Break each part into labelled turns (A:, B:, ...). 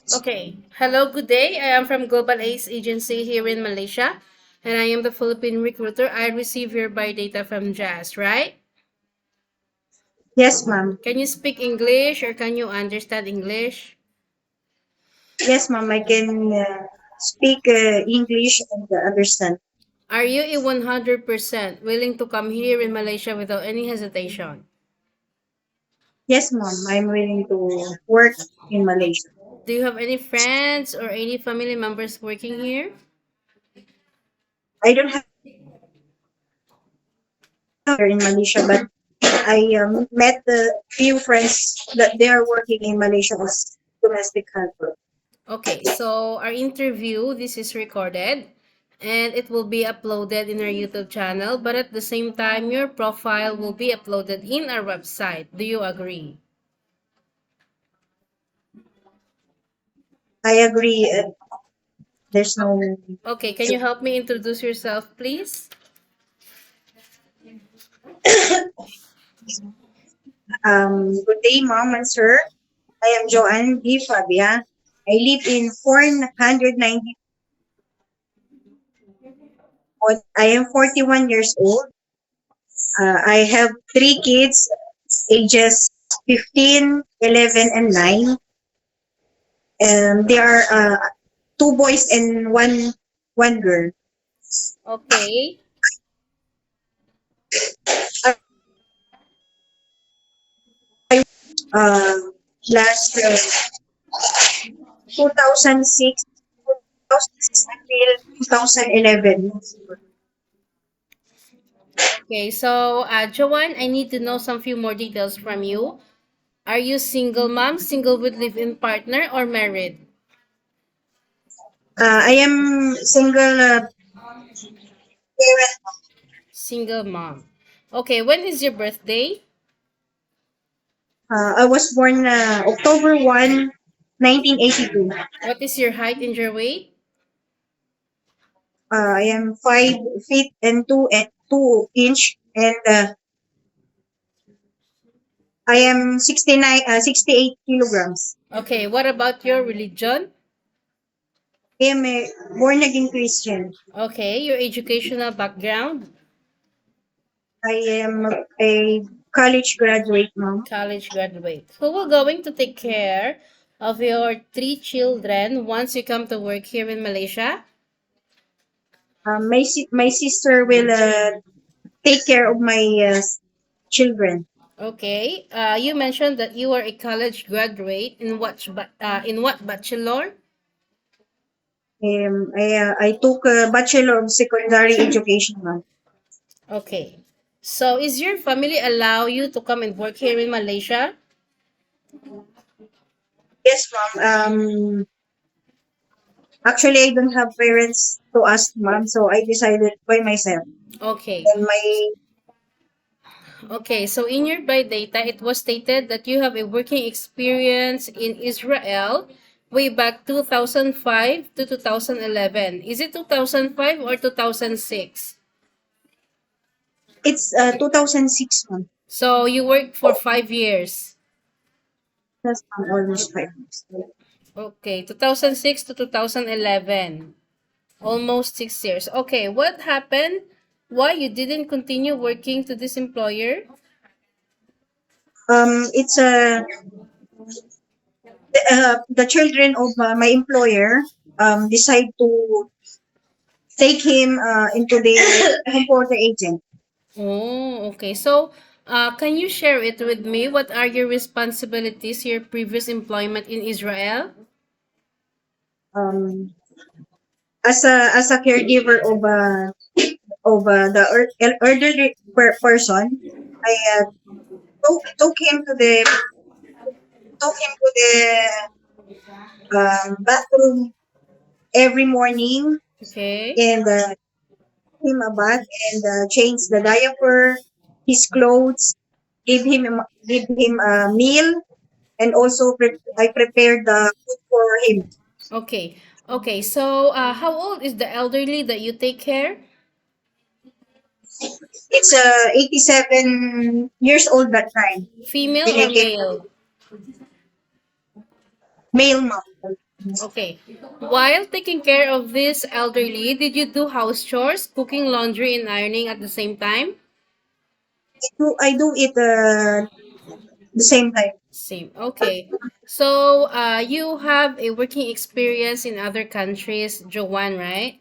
A: Okay. Hello, good day. I am from Global Ace Agency here in Malaysia, and I am the Philippine recruiter. I receive your data from Jazz, right?
B: Yes, ma'am.
A: Can you speak English or can you understand English?
B: Yes, ma'am. I can speak English and understand.
A: Are you a 100% willing to come here in Malaysia without any hesitation?
B: Yes, ma'am. I'm willing to work in Malaysia.
A: Do you have any friends or any family members working here?
B: I don't have here in Malaysia, but I met a few friends that they are working in Malaysia as domestic helper.
A: Okay, so our interview, this is recorded and it will be uploaded in our YouTube channel, but at the same time, your profile will be uploaded in our website. Do you agree?
B: I agree. There's no.
A: Okay, can you help me introduce yourself, please?
B: Good day, ma'am and sir. I am Joanne D. Fabia. I live in 490. I am 41 years old. I have three kids, ages 15, 11, and 9. They are two boys and one girl.
A: Okay.
B: Uh, last 2006, 2006 until 2011.
A: Okay, so Joanne, I need to know some few more details from you. Are you single mom, single with live-in partner, or married?
B: I am single parent.
A: Single mom. Okay, when is your birthday?
B: I was born October 1, 1982.
A: What is your height and your weight?
B: I am 5 feet and 2 inch, and I am 68 kilograms.
A: Okay, what about your religion?
B: I am a born again Christian.
A: Okay, your educational background,
B: I am a college graduate, ma'am.
A: college graduate. Who will going to take care of your three children once you come to work here in Malaysia?
B: My sister will take care of my children.
A: Okay, you mentioned that you are a college graduate in what bachelor?
B: I took a Bachelor of Secondary Education, ma'am.
A: Okay, so is your family allow you to come and work here in Malaysia?
B: Yes, ma'am. Actually, I don't have parents to ask, ma'am, so I decided by myself.
A: Okay,
B: And my
A: okay. So in your data, it was stated that you have a working experience in Israel way back 2005 to 2011. Is it 2005 or 2006?
B: It's 2006, ma'am.
A: So you worked for 5 years.
B: That's almost 5 years.
A: Okay, 2006 to 2011. Almost 6 years. Okay, what happened? Why you didn't continue working to this employer?
B: It's the children of my employer decide to take him into the computer agent.
A: Oh, okay. So, can you share it with me? What are your responsibilities, your previous employment in Israel?
B: Um, as a caregiver of the elderly person, I took him to the bathroom every morning
A: Okay.
B: and him a bath and change the diaper, his clothes, give him a meal, and also I prepared the food for him.
A: Okay. Okay. So, how old is the elderly that you take care?
B: It's 87 years old that time
A: Female
B: when I
A: or
B: came
A: male?
B: male mom.
A: Okay. While taking care of this elderly, did you do house chores, cooking, laundry, and ironing at the same time?
B: I do it the same time.
A: Same. Okay. So, you have a working experience in other countries, Joanne, right?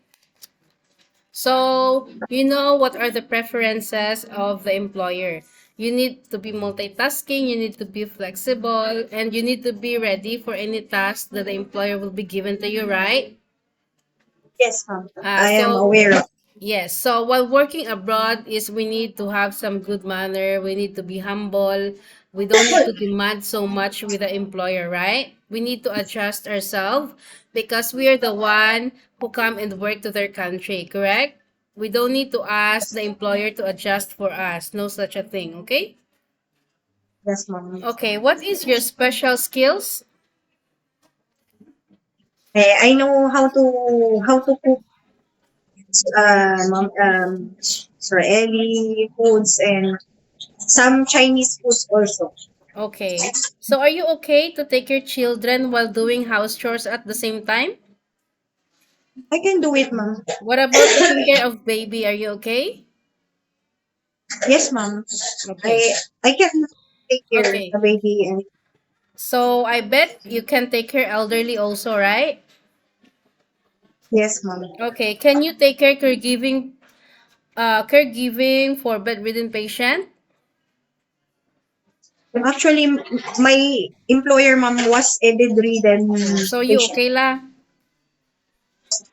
A: So, you know what are the preferences of the employer. You need to be multitasking, you need to be flexible, and you need to be ready for any task that the employer will be given to you, right?
B: Yes, ma'am.
A: Uh,
B: I am
A: so,
B: aware of.
A: Yes, so while working abroad is we need to have some good manner, we need to be humble. We don't need to demand so much with the employer, right? We need to adjust ourselves because we are the one who come and work to their country, correct? We don't need to ask the employer to adjust for us. No such a thing, okay?
B: Yes, ma'am.
A: Okay, what is your special skills?
B: I know how to cook Israeli foods and some Chinese foods also.
A: Okay. So are you okay to take your children while doing house chores at the same time?
B: I can do it, ma'am.
A: What about taking care of baby? Are you okay?
B: Yes, ma'am.
A: Okay.
B: I can take care of
A: Okay.
B: the baby and
A: So I bet you can take care elderly also, right?
B: yes, ma'am.
A: Okay. Can you take care caregiving for bedridden patient?
B: Actually, my employer, ma'am, was a bedridden
A: Oh, so you
B: patient.
A: okay la?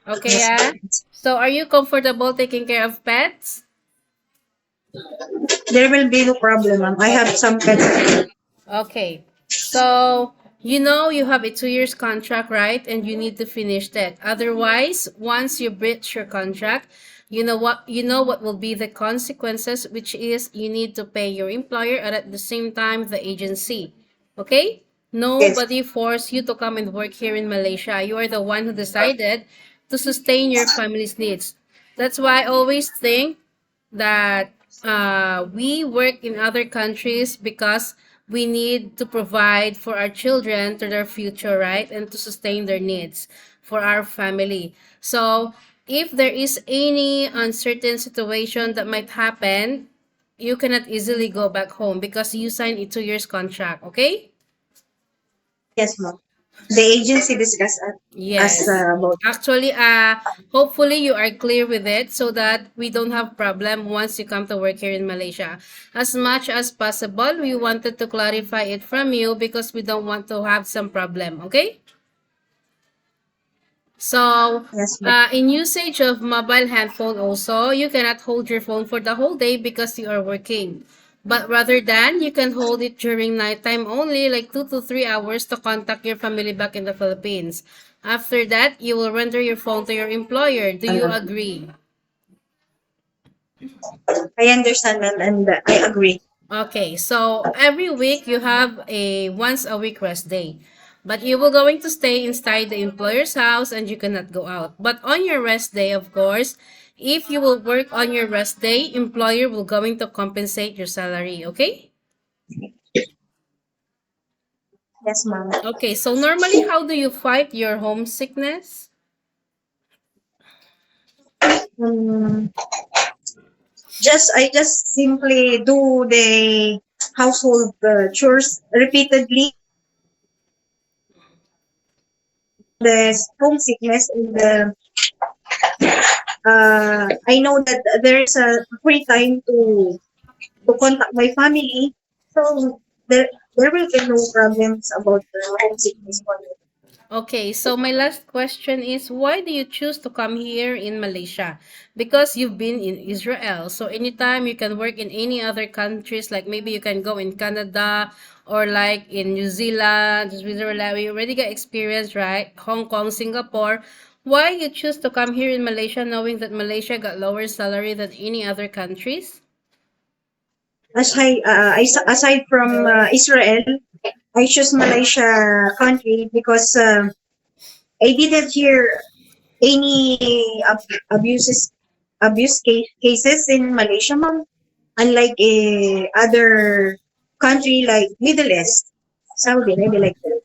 A: Okay,
B: Yes,
A: yeah.
B: ma'am.
A: So are you comfortable taking care of pets?
B: There will be no problem, ma'am. I have some pets.
A: Okay. So, you know you have a 2 years contract, right? And you need to finish that. Otherwise, once you breach your contract, you know what will be the consequences, which is you need to pay your employer and at the same time the agency. Okay?
B: Yes,
A: Nobody forced you to come and work here in Malaysia. You are the one who decided to sustain your family's needs. That's why I always think that we work in other countries because we need to provide for our children to their future, right? And to sustain their needs for our family. So, if there is any uncertain situation that might happen, you cannot easily go back home because you signed a 2 years contract, okay?
B: yes, ma'am. The agency discussed us
A: Yes.
B: about.
A: Actually, hopefully you are clear with it so that we don't have problem once you come to work here in Malaysia. As much as possible, we wanted to clarify it from you because we don't want to have some problem, okay? So,
B: Yes, ma'am.
A: in usage of mobile handphone also, you cannot hold your phone for the whole day because you are working. But rather than, you can hold it during nighttime only, like 2 to 3 hours to contact your family back in the Philippines. After that, you will render your phone to your employer. Do you agree?
B: I understand, ma'am, and I agree.
A: Okay, so every week you have a once a week rest day. But you will going to stay inside the employer's house and you cannot go out. But on your rest day, of course, if you will work on your rest day, employer will going to compensate your salary, okay?
B: Yes, ma'am.
A: Okay, so normally how do you fight your homesickness?
B: Um, I just simply do the household chores repeatedly. The homesickness and I know that there is a free time to contact my family, so there will be no problems about the homesickness for me.
A: Okay, so my last question is why do you choose to come here in Malaysia? Because you've been in Israel. So anytime you can work in any other countries, like maybe you can go in Canada or like in New Zealand, Switzerland, we already got experience, right? Hong Kong, Singapore. Why you choose to come here in Malaysia knowing that Malaysia got lower salary than any other countries?
B: Aside from Israel, I choose Malaysia country because I didn't hear any cases in Malaysia, ma'am. Unlike a other country like Middle East, Saudi Arabia, like that.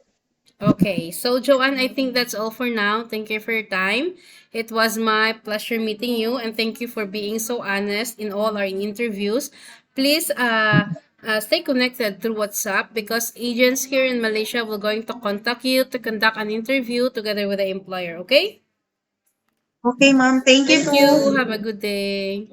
A: Okay, so Joanne, I think that's all for now. Thank you for your time. It was my pleasure meeting you, and thank you for being so honest in all our interviews. Please stay connected through WhatsApp because agents here in Malaysia will going to contact you to conduct an interview together with the employer. Okay?
B: Okay, ma'am. Thank you
A: Thank
B: too.
A: you. Have a good day.